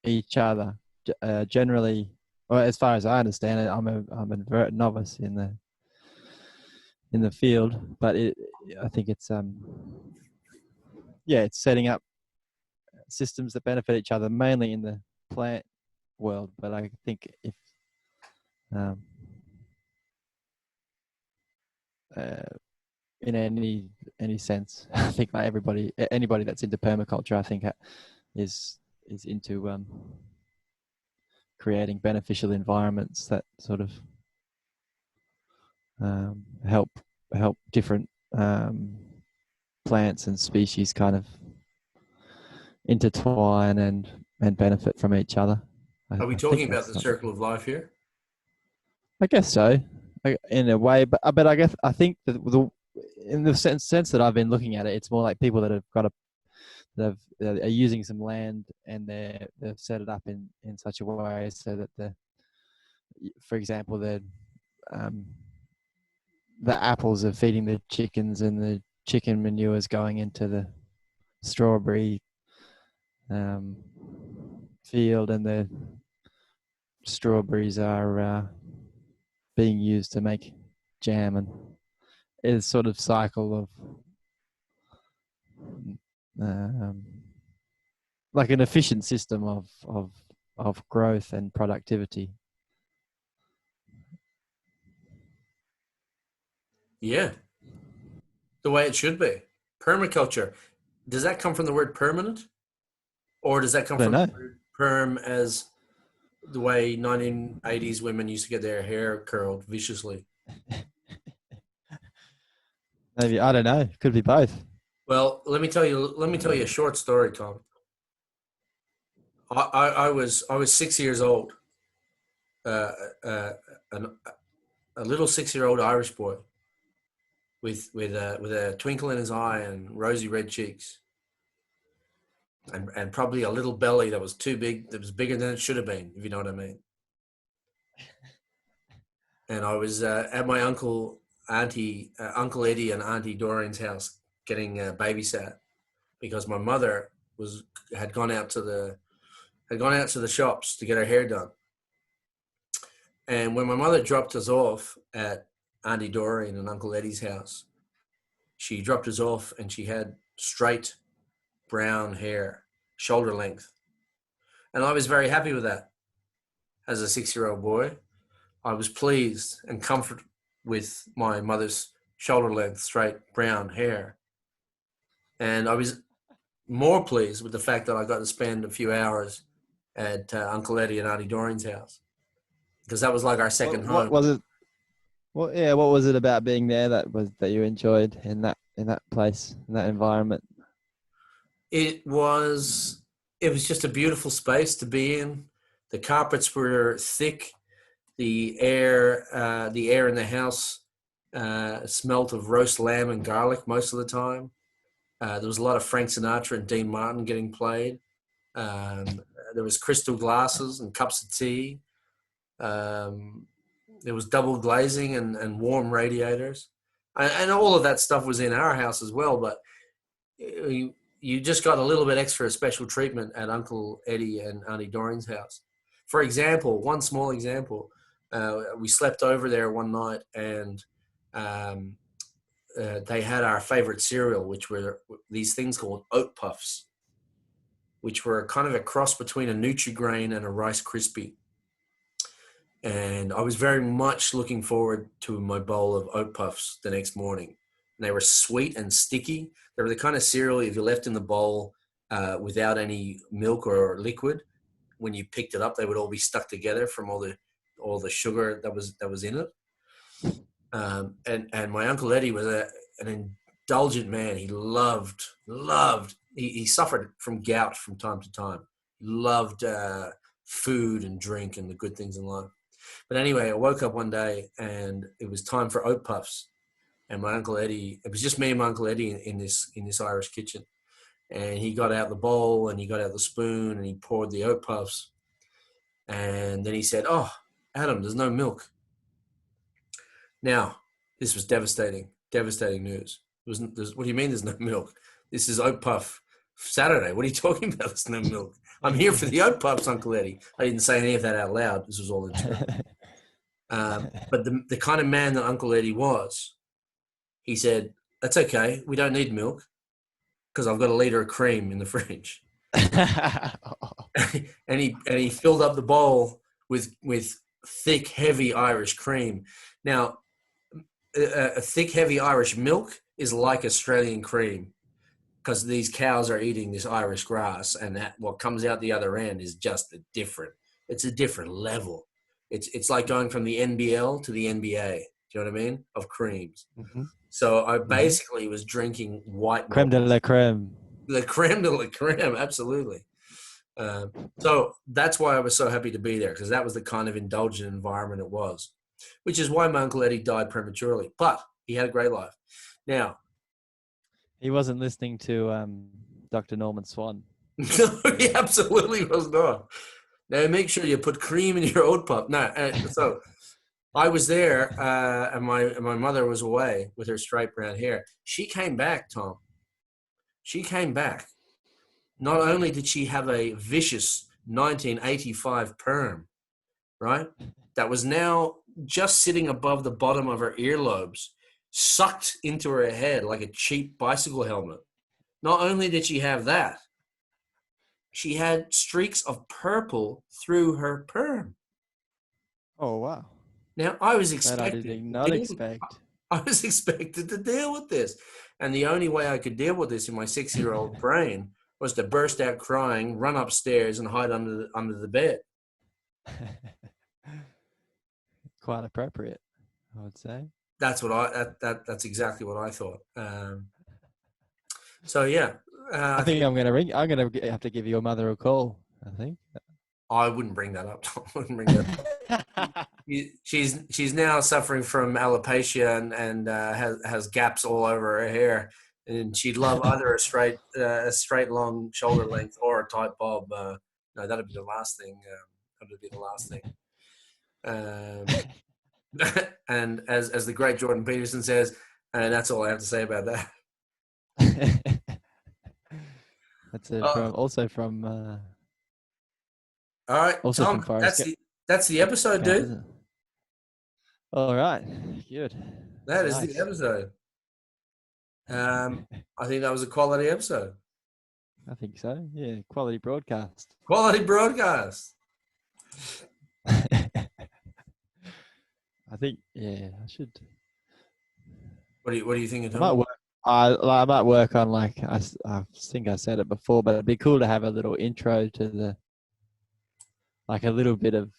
each other. Generally, or as far as I understand it, I'm a novice in the field, but I think it's it's setting up systems that benefit each other, mainly in the plant world. But I think if in any sense, I think like anybody that's into permaculture, I think is into creating beneficial environments that sort of help different plants and species kind of intertwine and benefit from each other. Are we talking about the circle of life here? I guess so, in a way, but I think that in the sense that I've been looking at it, it's more like people that have that are using some land and they've set it up in such a way so that for example, the apples are feeding the chickens and the chicken manure is going into the strawberry field, and the strawberries are being used to make jam, and it's sort of cycle of like an efficient system of growth and productivity. Yeah. The way it should be. Permaculture. Does that come from the word permanent? Or does that come I don't from know. the word perm as the way 1980s women used to get their hair curled viciously? Maybe, I don't know. Could be both. Well, let me tell you a short story, Tom. I was 6 years old, uh, uh, an, a little 6 year old Irish boy with a twinkle in his eye and rosy red cheeks, and probably a little belly that was too big, that was bigger than it should have been, if you know what I mean. And I was at my Uncle Eddie and Auntie Doreen's house getting babysat because my mother was had gone out to the shops to get her hair done. And when my mother dropped us off at Auntie Doreen and Uncle Eddie's house, she dropped us off and she had straight brown hair, shoulder length. And I was very happy with that. As a 6-year-old boy, I was pleased and comforted with my mother's shoulder length, straight brown hair. And I was more pleased with the fact that I got to spend a few hours at Uncle Eddie and Auntie Doreen's house, because that was like our second What home. was it? What was it about being there that you enjoyed in that place, in that environment? It was just a beautiful space to be in. The carpets were thick. The air in the house smelt of roast lamb and garlic most of the time. There was a lot of Frank Sinatra and Dean Martin getting played. Um, there was crystal glasses and cups of tea. Um, there was double glazing and warm radiators, and all of that stuff was in our house as well. But you just got a little bit extra special treatment at Uncle Eddie and Auntie Doreen's house. For example, one small example, we slept over there one night, and um, they had our favorite cereal, which were these things called Oat Puffs, which were kind of a cross between a Nutri-Grain and a Rice Krispie. And I was very much looking forward to my bowl of Oat Puffs the next morning. And they were sweet and sticky. They were the kind of cereal, if you left in the bowl without any milk or liquid, when you picked it up, they would all be stuck together from all the sugar that was in it. And my Uncle Eddie was an indulgent man. He loved. He suffered from gout from time to time. He loved food and drink and the good things in life. But anyway, I woke up one day and it was time for Oat Puffs. And my Uncle Eddie, it was just me and my Uncle Eddie in this Irish kitchen. And he got out the bowl and he got out the spoon and he poured the Oat Puffs. And then he said, "Oh, Adam, there's no milk." Now, this was devastating news. What do you mean there's no milk? This is Oat Puff Saturday. What are you talking about? There's no milk. I'm here for the Oat Puffs, Uncle Eddie. I didn't say any of that out loud. This was all in truth. But the kind of man that Uncle Eddie was, he said, "That's okay. We don't need milk because I've got a liter of cream in the fridge." and he filled up the bowl with thick, heavy Irish cream. Now, a thick, heavy Irish milk is like Australian cream because these cows are eating this Irish grass, and what comes out the other end is just it's a different level. It's like going from the NBL to the NBA. Do you know what I mean? Of creams. Mm-hmm. So I basically was drinking white milk. Creme de la creme. The creme de la creme, absolutely. So that's why I was so happy to be there, because that was the kind of indulgent environment it was, which is why my Uncle Eddie died prematurely. But he had a great life. Now, he wasn't listening to Dr. Norman Swan. No, he absolutely was not. Now, make sure you put cream in your Oat Puff. No, so I was there, and my mother was away with her straight brown hair. She came back, Tom. She came back. Not only did she have a vicious 1985 perm, right, that was now just sitting above the bottom of her earlobes, sucked into her head like a cheap bicycle helmet. Not only did she have that, she had streaks of purple through her perm. Oh, wow. Now, I was That I expecting. did not expect. I was expected to deal with this. And the only way I could deal with this in my 6-year-old brain was to burst out crying, run upstairs, and hide under the bed. Quite appropriate, I would say. That's what that's exactly what I thought. So yeah, I think I'm gonna have to give your mother a call. I think. I wouldn't bring that up. I wouldn't bring that up. She's now suffering from alopecia and has gaps all over her hair, and she'd love either a straight long shoulder length or a tight bob. No, that'd be the last thing. That'd be the last thing. And as the great Jordan Peterson says, and that's all I have to say about that. That's it. Also from. All right, also Tom. from That's the episode, dude. All right, good. That is the episode. I think that was a quality episode. I think so. Yeah, quality broadcast. Quality broadcast. I think. Yeah, I should. What do you think of Tom? I might work on I think I said it before, but it'd be cool to have a little intro to the. Like a little bit of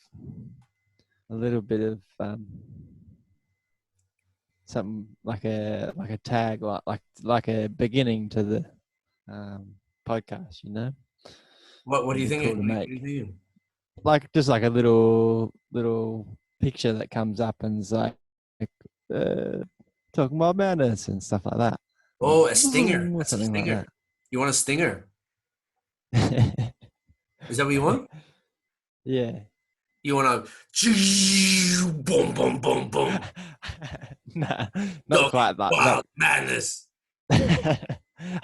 something like a tag, like a beginning to the podcast, you know. What do you think? Cool to make. Like just like a little picture that comes up and is like talking about madness and stuff like that. Oh, a stinger! That's a stinger. Like you want a stinger? Is that what you want? Yeah. You want to boom, boom, boom, boom? Nah, not quite that. Wild madness. I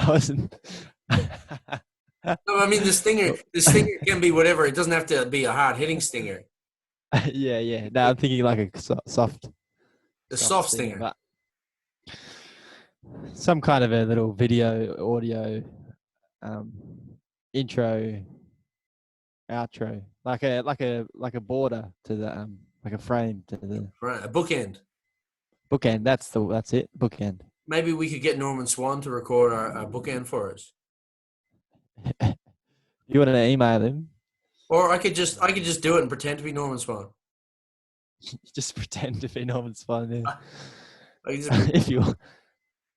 wasn't. No, I mean the stinger can be whatever. It doesn't have to be a hard hitting stinger. Yeah. No, I'm thinking like a soft. The soft stinger. But some kind of a little video, audio, intro, outro, like a border to the like a frame to the right, a bookend. Bookend. That's it. Bookend. Maybe we could get Norman Swan to record our bookend for us. You want to email him? Or I could just do it and pretend to be Norman Swan. Just pretend to be Norman Swan. Yeah. If you.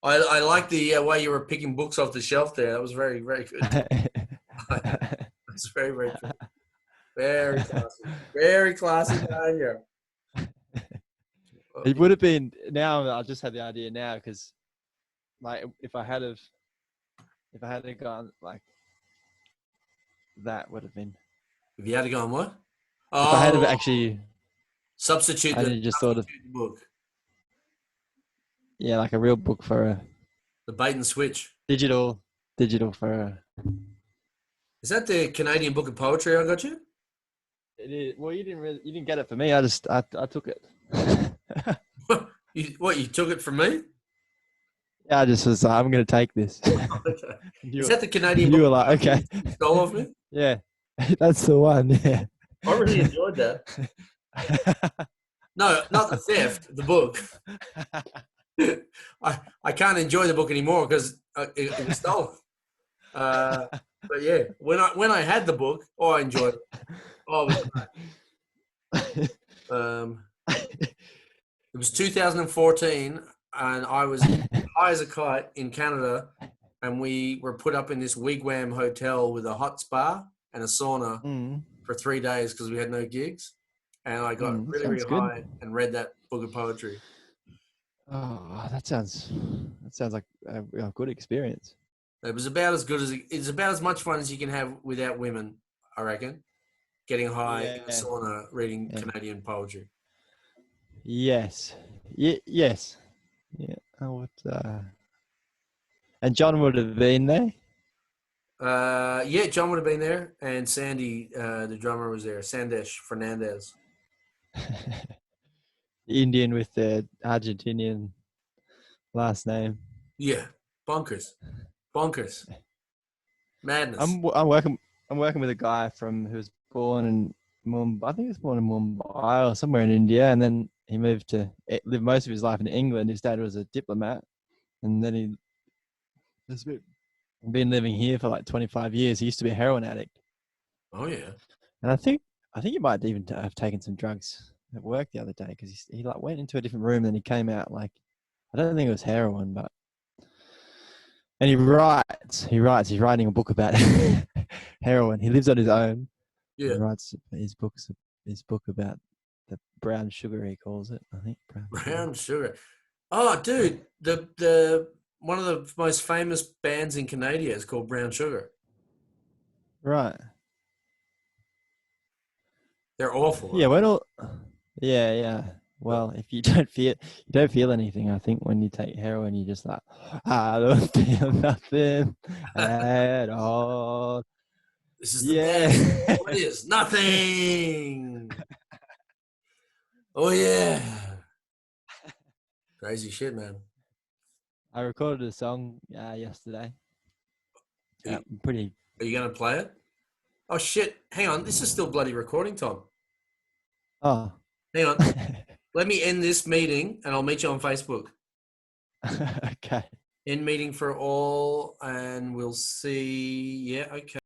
I like the way you were picking books off the shelf there. That was very, very good. It's very, very good. Very classy. Very classy guy here. It would have been now. I just had the idea now because, like, if I had gone like that, would have been. If you had gone what? Oh, if I had actually substitute the book. Yeah, like a real book for the bait and switch. Digital for a. Is that the Canadian Book of Poetry I got you? It is. Well, you didn't get it for me. I took it. You took it from me? Yeah, I just was. I'm going to take this. Okay. Is that the Canadian Book? You were like, okay. You stole off me? Yeah, that's the one. Yeah. I really enjoyed that. No, not the theft. The book. I can't enjoy the book anymore because it was stolen. But yeah, when I had the book, I enjoyed it. It was 2014, and I was high as a kite in Canada, and we were put up in this wigwam hotel with a hot spa and a sauna for 3 days because we had no gigs, and I got really high and read that book of poetry. Oh, that sounds like a good experience. It was about as good as it's about as much fun as you can have without women, I reckon. Getting high in the sauna, reading Canadian poetry. Yes. Yes. Yeah. I would. And John would have been there. Yeah, John would have been there, and Sandy, the drummer, was there. Sandesh Fernandez. The Indian with the Argentinian last name. Yeah, bonkers, madness. I'm working with a guy who was born in Mumbai. I think he was born in Mumbai or somewhere in India, and then he moved to lived most of his life in England. His dad was a diplomat, and then he has been living here for like 25 years. He used to be a heroin addict, Oh yeah. and I think he might even have taken some drugs at work the other day because he like went into a different room and he came out like I don't think it was heroin, but and he writes. He's writing a book about heroin. He lives on his own. Yeah. He writes his book about the brown sugar, he calls it. I think Brown sugar. Oh, dude, the one of the most famous bands in Canada is called Brown Sugar. Right. They're awful. Yeah. Yeah. Well, if you don't feel anything. I think when you take heroin, you just like, I don't feel nothing at all. This is the Yeah. best. What is nothing? Oh yeah. Crazy shit, man. I recorded a song yesterday. Are you, Pretty. are you gonna play it? Oh shit! Hang on, this is still bloody recording, Tom. Oh. Hang on. Let me end this meeting, and I'll meet you on Facebook. Okay. End meeting for all, and we'll see. Yeah, okay.